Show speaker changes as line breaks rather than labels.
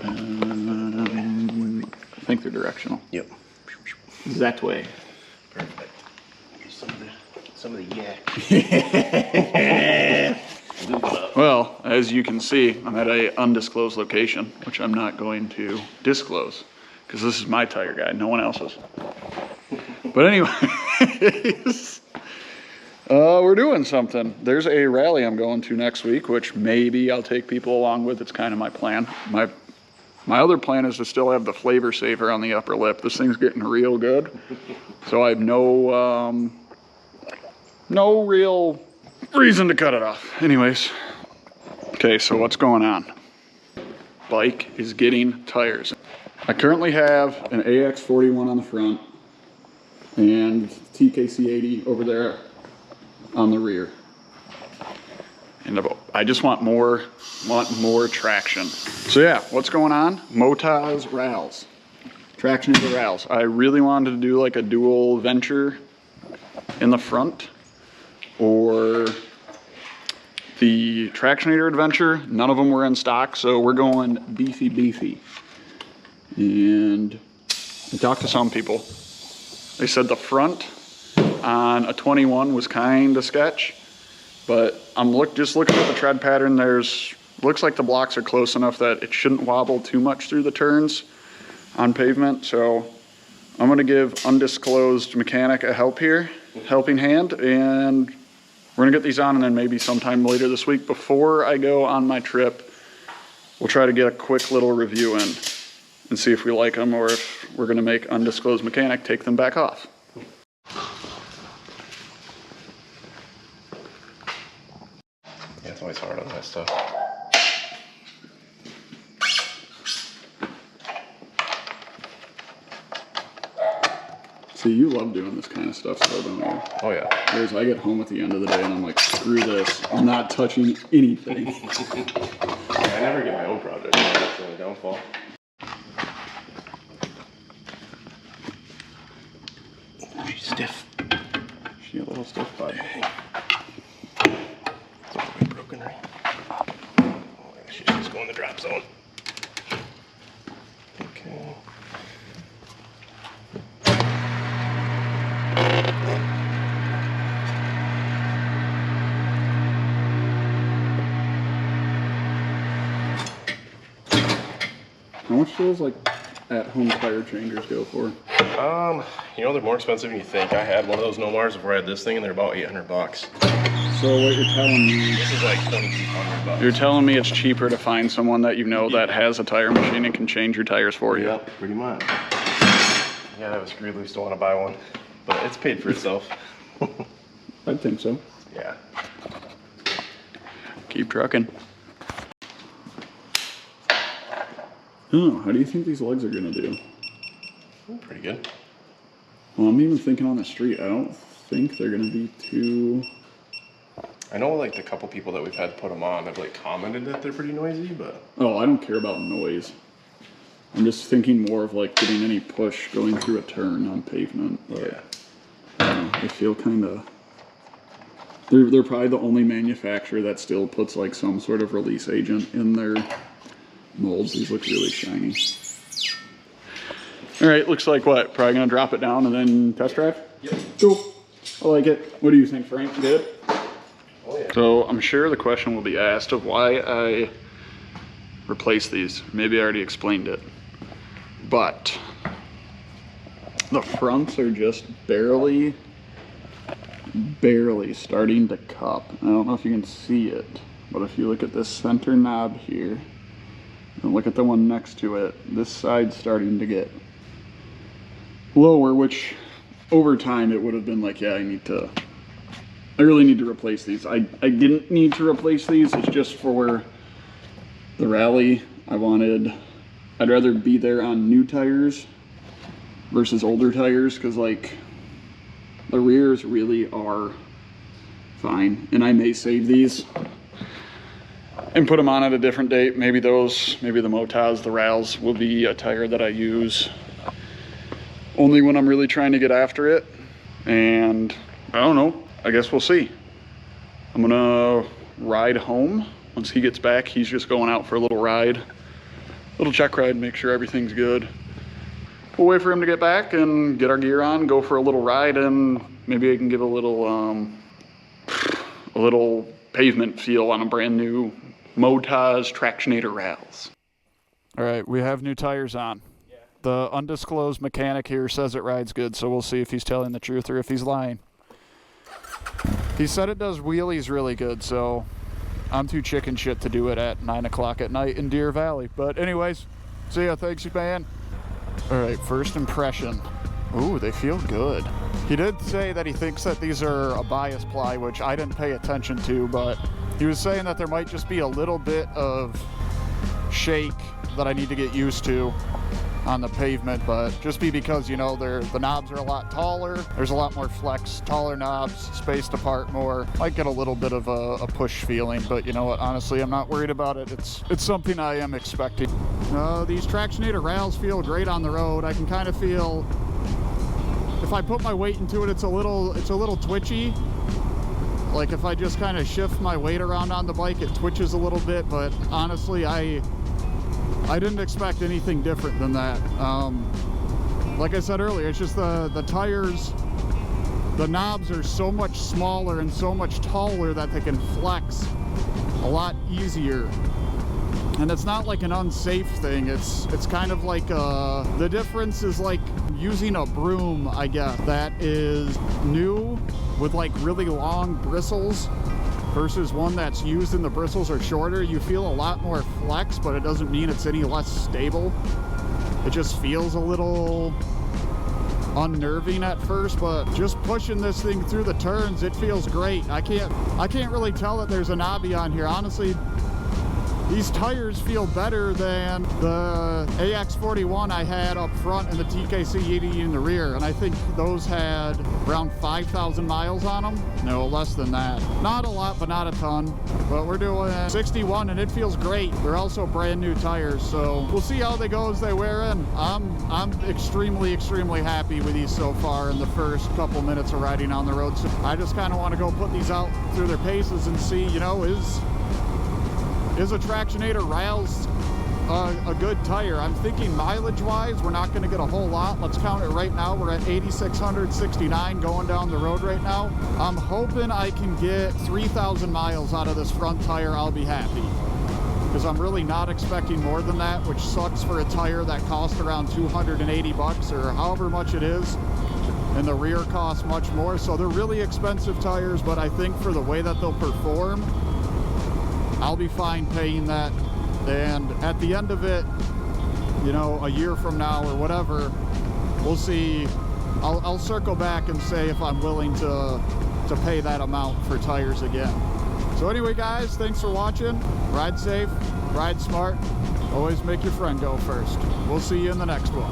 I think they're directional.
Yep.
That way.
Perfect. Some of the yak.
Well, as you can see, I'm at a undisclosed location, which I'm not going to disclose because this is my tire guide, no one else's. But anyways, we're doing something. There's a rally I'm going to next week, which maybe I'll take people along with. It's kind of my plan. My other plan is to still have the flavor saver on the upper lip. This thing's getting real good. So I have no real reason to cut it off. Anyways, okay, so what's going on? Bike is getting tires. I currently have an AX41 on the front and TKC80 over there on the rear. And I just want more traction. So yeah, what's going on? Motoz Rallz. Tractionator Rallz. I really wanted to do like a dual venture in the front or the Tractionator Adventure. None of them were in stock, so we're going beefy. And I talked to some people. They said the front on a 21 was kind of sketch, but I'm just looking at the tread pattern. Looks like the blocks are close enough that it shouldn't wobble too much through the turns on pavement. So I'm gonna give undisclosed mechanic a helping hand, and we're gonna get these on, and then maybe sometime later this week before I go on my trip, we'll try to get a quick little review in and see if we like them or if we're gonna make undisclosed mechanic take them back off.
Yeah, it's always hard on that stuff.
See, you love doing this kind of stuff, so don't you?
Oh yeah.
Whereas I get home at the end of the day and I'm like, screw this, I'm not touching anything.
I never get my own project. That's the only downfall. She's stiff.
She a little stiff, bud.
It's all the way broken, right? Oh, she's just going in the drop zone. Okay.
How much do those like at-home tire changers go for?
You know, they're more expensive than you think. I had one of those Nomars before I had this thing, and they're about $800.
So what you're telling me?
This is like $2,200.
You're telling me it's cheaper to find someone that you know that has a tire machine and can change your tires for you?
Yep, pretty much. Yeah, that was screwed loose. Don't want to buy one, but it's paid for itself.
I'd think so.
Yeah.
Keep trucking. Oh, how do you think these legs are gonna do?
Pretty good.
Well, I'm even thinking on the street, I don't think they're gonna be too...
I know like the couple people that we've had put them on have like commented that they're pretty noisy, but...
Oh, I don't care about noise. I'm just thinking more of like getting any push going through a turn on pavement. But,
yeah.
I don't know, I feel kind of... They're probably the only manufacturer that still puts like some sort of release agent in their molds. These look really shiny. All right, looks like what? Probably gonna drop it down and then test drive?
Yep.
Cool. I like it. What do you think, Frank? Good?
Oh yeah.
So I'm sure the question will be asked of why I replaced these. Maybe I already explained it. But the fronts are just barely starting to cup. I don't know if you can see it, but if you look at this center knob here and look at the one next to it, this side's starting to get lower, which over time it would have been like, yeah, I really need to replace these. I didn't need to replace these. It's just for the rally. I'd rather be there on new tires versus older tires, because like the rears really are fine, and I may save these and put them on at a different date. Maybe the Motoz, the Rallz will be a tire that I use only when I'm really trying to get after it. And I don't know, I guess we'll see. I'm gonna ride home. Once he gets back, he's just going out for a little ride little check ride, make sure everything's good. We'll wait for him to get back and get our gear on, go for a little ride, and maybe I can give a little pavement feel on a brand new Motoz Tractionator Rallz. All right, we have new tires on. Yeah. The undisclosed mechanic here says it rides good, so we'll see if he's telling the truth or if he's lying. He said it does wheelies really good, so I'm too chicken shit to do it at 9 o'clock at night in Deer Valley. But anyways, see ya, thanks, man. All right, first impression. Ooh, they feel good. He did say that he thinks that these are a bias ply, which I didn't pay attention to, but he was saying that there might just be a little bit of shake that I need to get used to on the pavement, but just be because, you know, the knobs are a lot taller, there's a lot more flex, taller knobs, spaced apart more. Might get a little bit of a push feeling, but you know what, honestly, I'm not worried about it. It's something I am expecting. These Tractionator Rallz feel great on the road. I can kind of feel, if I put my weight into it, it's a little twitchy. Like if I just kind of shift my weight around on the bike, it twitches a little bit, but honestly, I didn't expect anything different than that. Like I said earlier, it's just the tires, the knobs are so much smaller and so much taller that they can flex a lot easier. And it's not like an unsafe thing. It's kind of like the difference is like using a broom, I guess, that is new with like really long bristles versus one that's used and the bristles are shorter. You feel a lot more flex, but it doesn't mean it's any less stable. It just feels a little unnerving at first, but just pushing this thing through the turns, it feels great. I can't really tell that there's a knobby on here. Honestly, these tires feel better than the AX41 I had up front and the TKC 80 in the rear, and I think those had around 5,000 miles on them. No, less than that. Not a lot, but not a ton. But we're doing 61 and it feels great. They're also brand new tires, so we'll see how they go as they wear in. I'm extremely happy with these so far in the first couple minutes of riding on the road. So I just kind of want to go put these out through their paces and see, you know, is a Tractionator Rallz a good tire? I'm thinking mileage-wise, we're not going to get a whole lot. Let's count it right now. We're at 8,669 going down the road right now. I'm hoping I can get 3,000 miles out of this front tire. I'll be happy, because I'm really not expecting more than that, which sucks for a tire that cost around 280 bucks or however much it is, and the rear costs much more. So they're really expensive tires, but I think for the way that they'll perform, I'll be fine paying that. And at the end of it, you know, a year from now or whatever, we'll see. I'll circle back and say if I'm willing to pay that amount for tires again. So anyway, guys, thanks for watching. Ride safe, ride smart, always make your friend go first. We'll see you in the next one.